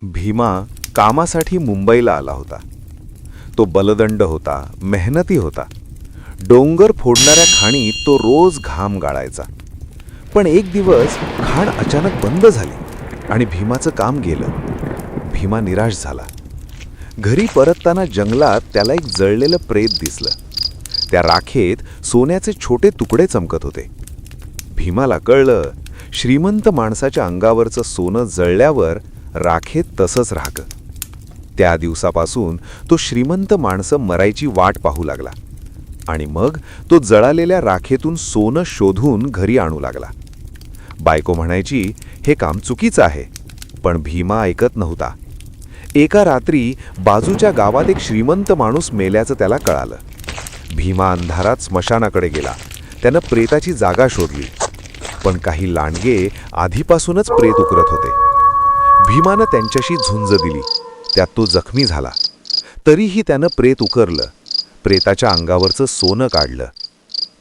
भीमा कामासाठी मुंबईला आला होता. तो बलदंड होता, मेहनती होता. डोंगर फोडणाऱ्या खाणीत तो रोज घाम गाळायचा. पण एक दिवस खाण अचानक बंद झाली आणि भीमाचं काम गेलं. भीमा निराश झाला. घरी परतताना जंगलात त्याला एक जळलेलं प्रेत दिसलं. त्या राखेत सोन्याचे छोटे तुकडे चमकत होते. भीमाला कळलं, श्रीमंत माणसाच्या अंगावरचं सोनं जळल्यावर राखेत तसंच राहतं. त्या दिवसापासून तो श्रीमंत माणसं मरायची वाट पाहू लागला आणि मग तो जळालेल्या राखेतून सोनं शोधून घरी आणू लागला. बायको म्हणायची, हे काम चुकीचं आहे, पण भीमा ऐकत नव्हता. एका रात्री बाजूच्या गावात एक श्रीमंत माणूस मेल्याचं त्याला कळालं. भीमा अंधारात स्मशानाकडे गेला. त्यानं प्रेताची जागा शोधली, पण काही लांडगे आधीपासूनच प्रेत उकरत होते. भीमानं त्यांच्याशी झुंज दिली. त्यात तो जखमी झाला. तरीही त्यानं प्रेत उकरलं. प्रेताच्या अंगावरचं सोनं काढलं.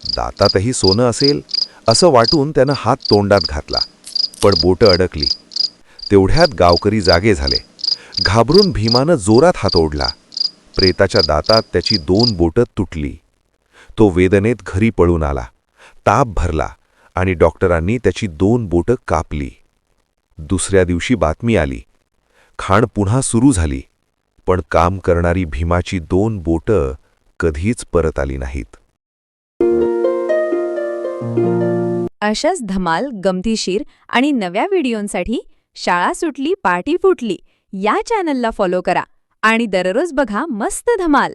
दातातही सोनं असेल असं वाटून त्यानं हात तोंडात घातला, पण बोटं अडकली. तेवढ्यात गावकरी जागे झाले. घाबरून भीमानं जोरात हात ओढला. प्रेताच्या दातात त्याची 2 बोटं तुटली. तो वेदनेत घरी पळून आला. ताप भरला आणि डॉक्टरांनी त्याची 2 बोटं कापली. दुसऱ्या दिवशी बातमी आली. खाण पुन्हा सुरू झाली, पण काम करणारी भीमाची 2 बोटं कधीच परत आली नाहीत. अशाच धमाल, गमतीशीर आणि नव्या व्हिडिओंसाठी शाळा सुटली पार्टी फुटली या चॅनलला फॉलो करा आणि दररोज बघा मस्त धमाल.